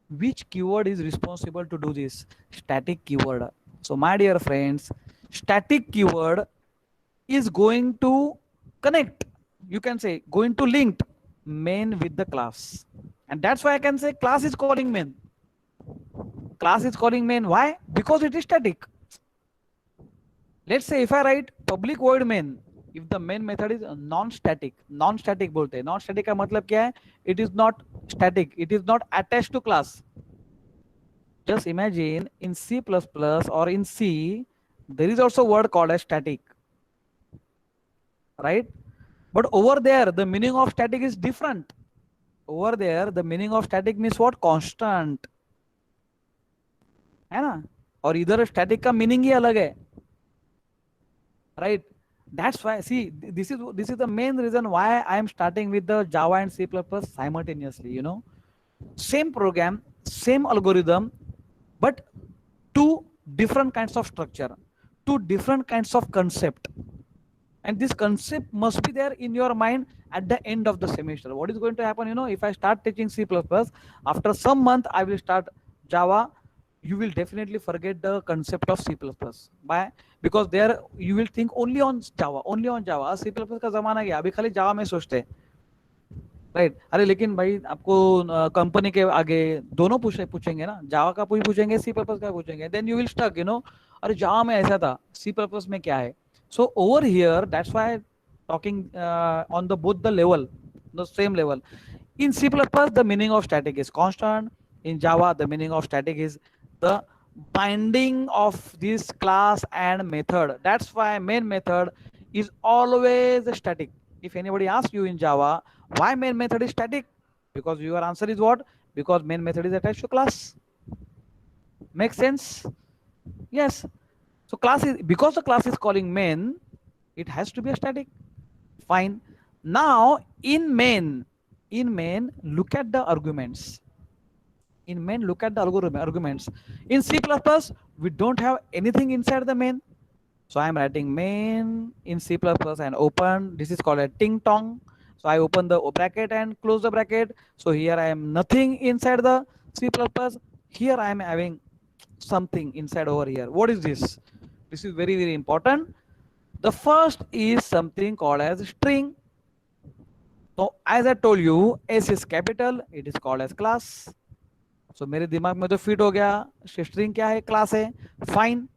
Which keyword is responsible to do this? Static keyword. So my dear friends, static keyword is going to connect. You can say going to link main with the class. And that's why I can say class is calling main. Class is calling main. Why? Because it is static. Let's say if I write public void main, if the main method is non-static बोलते हैं. Non-static का मतलब क्या है? It is not static. It is not attached to class. Just imagine in C++ or in C, there is also a word called as static. Right? But over there, the meaning of static is different. Over there, the meaning of static means what? Constant. है ना? और इधर static का meaning ही अलग है. Right? That's why, see, this is the main reason why I am starting with the Java and C++ simultaneously, you know. Same program, same algorithm, but two different kinds of structure, two different kinds of concept. And this concept must be there in your mind at the end of the semester. What is going to happen, you know, if I start teaching C++, after some month I will start Java, you will definitely forget the concept of C++. Why? Because there you will think only on Java. C++ का जमाना गया, अभी खाली Java में सोचते हैं. Right? अरे लेकिन भाई आपको कंपनी के आगे दोनों पूछेंगे ना, जावा का पूछेंगे, सी प्लस का पूछेंगे, then you will stuck, you know, अरे जावा में ऐसा था, सी प्लस में क्या है. So over here that's why talking on the both the level, the same level. In C++, the meaning of static is constant. In Java, the meaning of static is the binding of this class and method. That's why main method is always static. If anybody asks you in Java, why main method is static? Because your answer is what? Because main method is attached to class. Makes sense? Yes. So class is, because the class is calling main, it has to be a static. Fine. Now in main, look at the arguments. In main, look at the arguments. In C++, we don't have anything inside the main. So I am writing main in C++ and open. This is called a ting tong. So I open the bracket and close the bracket. So here I am nothing inside the C++. Here I am having something inside over here. What is this? This is very, very important. The first is something called as string. So as I told you, S is capital. It is called as class. So मेरे दिमाग में तो fit हो गया, string क्या है, class है, fine.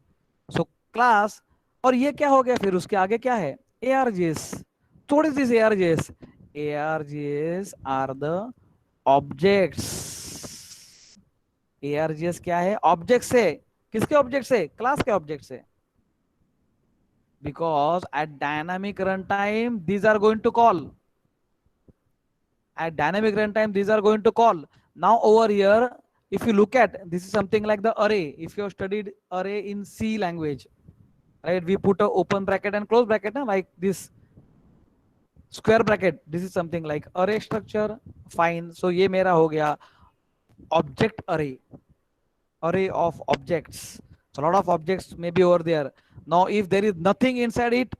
So class, और ये क्या हो गया, फिर उसके आगे क्या है, ARGS. What is this ARGS? ARGS are the objects. ARGS क्या है, ऑब्जेक्ट से. किसके ऑब्जेक्ट से, क्लास के ऑब्जेक्ट से. Because at dynamic runtime these are going to call. At dynamic runtime these are going to call. Now over here, if you look at, this is something like the array. If you have studied array in C language, right, we put a open bracket and close bracket, like this square bracket. This is something like array structure. Fine. So ये मेरा हो गया object array, array of objects. So a lot of objects may be over there. Now if there is nothing inside it,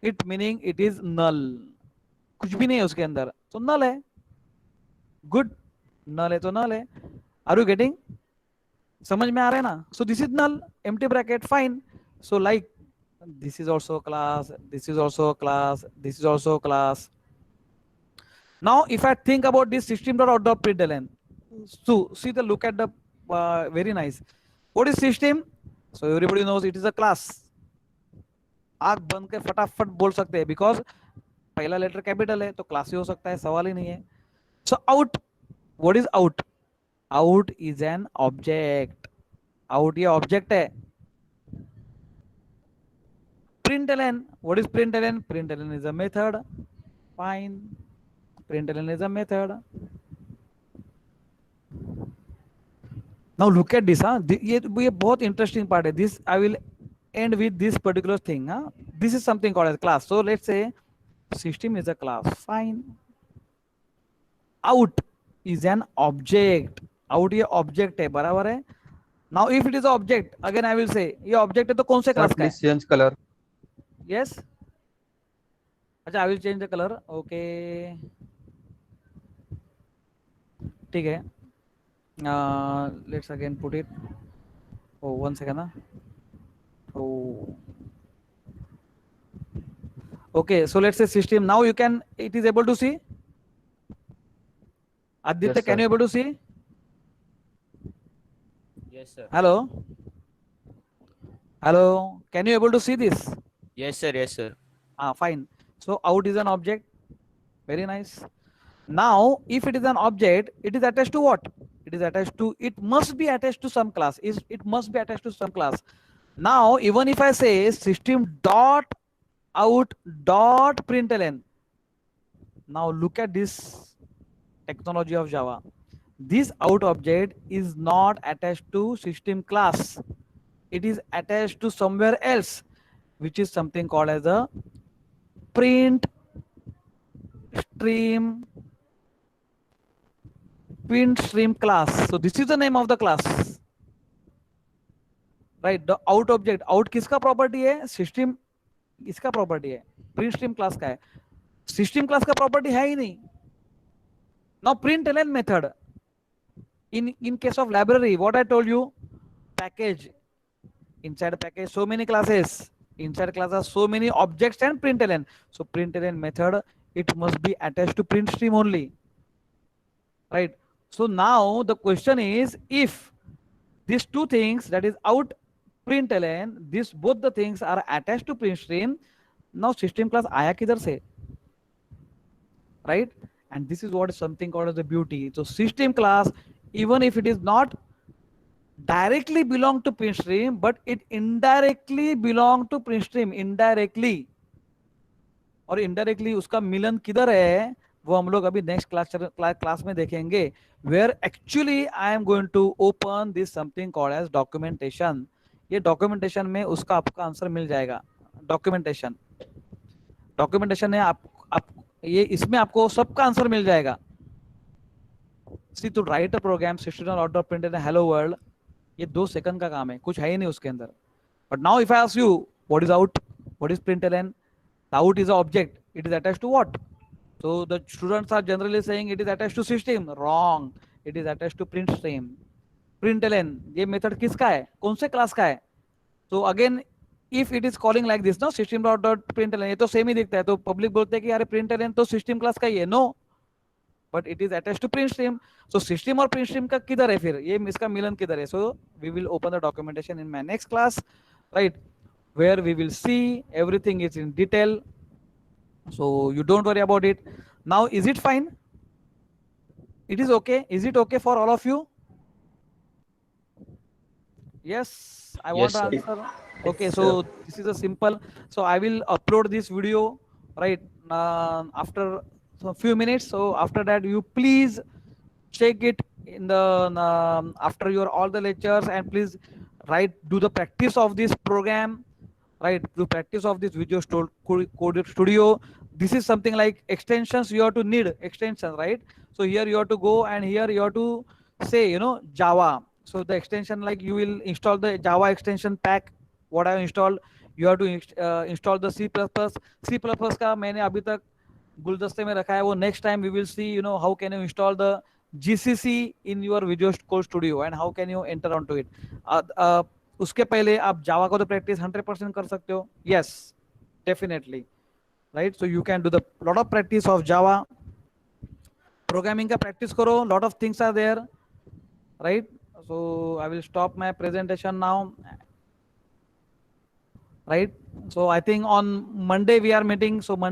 it meaning it is null. कुछ भी नहीं है उसके अंदर, तो null है. Good. null है तो null है. Are you getting? समझ में आ रहा है ना? So this is null, empty bracket, fine. So like this is also class, this is also class, this is also class. Now if I think about this system.out.println, so see the look at the very nice. What is system? So everybody knows it is a class. आग बंद के फटाफट बोल सकते हैं, because पहला letter capital है तो क्लास ही हो सकता है, सवाल ही नहीं है. So out, what is out? Out is an object. Out ये ऑब्जेक्ट है. Println, what is println? Println is a method. Fine. Println is a method. Now look at this. ये बहुत interesting part है. This I will end with this particular thing. This is something called as class. So let's say system is a class. Fine. Out is an object. Out ये object है, बराबर है. Now if it is an object, again I will say ये object है तो कौन से class का है? Please change color. Yes. अच्छा, I will change the color. Okay. ठीक है. Let's again put it. Oh, 1 second. Oh. Okay, so let's say system. Now you can, it is able to see. Aditya, Yes, can sir. you able to see? Yes, sir. Hello. Hello. Can you able to see this? Yes, sir. Yes, sir. Fine. So out is an object. Very nice. Now, if it is an object, it is attached to what? It is attached to, it must be attached to some class. It must be attached to some class. Now, even if I say system dot out dot println, now look at this technology of Java. This out object is not attached to system class. It is attached to somewhere else, which is something called as a print stream class. So this is the name of the class, right? The out object, out किसका property है? System इसका property है, print stream class का है. System class का property है ही नहीं. Now println method, in case of library, what I told you, package, inside package so many classes, inside class are so many objects and println. So println method, it must be attached to print stream only, right? So now the question is, if these two things, that is out, println, this both the things are attached to print stream, now system class आया किधर से, right? And this is what is something called as the beauty. So system class, even if it is not directly belong to print stream, but it indirectly belong to print stream, indirectly. और indirectly उसका मिलन किधर है वो हम लोग अभी next class में देखेंगे, where actually I am going to open this something called as documentation. ये डॉक्यूमेंटेशन में उसका आपका आंसर मिल जाएगा। डॉक्यूमेंटेशन डॉक्यूमेंटेशन है आप ये इसमें आपको सबका आंसर मिल जाएगा। See to write a program system order print in hello world, ये 2 सेकंड का काम है, कुछ है ही नहीं उसके अंदर। But now if I ask you what is out, what is println, the out is an object, it is attached to what? So the students are generally saying it is attached to system. Wrong, it is attached to print stream. println ये method किसका है, कौन से class का है? तो again if it is calling like this no system dot println, ये तो सेम ही दिखता है, तो पब्लिक बोलते हैं कि अरे println तो सिस्टम क्लास का ही है। No, but it is attached to print stream. So system और प्रिंट स्ट्रीम का किधर है फिर, ये इसका मिलन किधर है? So we will open the documentation in my next class, right, where we will see everything is in detail. So you don't worry about it. Now is it fine? It is okay? Is it okay for all of you? Yes, I want Yes, to sir. answer. Okay, so this is a simple, so I will upload this video, right, after a few minutes. So after that you please check it in the after your all the lectures, and please do the practice of this program, right, to practice of this video code studio. This is something like extensions, you have to need extensions, right? So here you have to go and here you have to say, Java. So the extension, like you will install the Java extension pack, what I have installed. You have to install the C++। C++ का मैंने अभी तक गुलदस्ते में रखा है, वो next time we will see, how can you install the GCC in your Visual Code Studio and how can you enter onto it। उसके पहले आप जावा को तो प्रैक्टिस 100% कर सकते हो। Yes, definitely, right. So you can do the lot of practice of Java. Programming का practice करो, lot of things are there, right. So I will stop my presentation now, right. So I think on Monday we are meeting, so Monday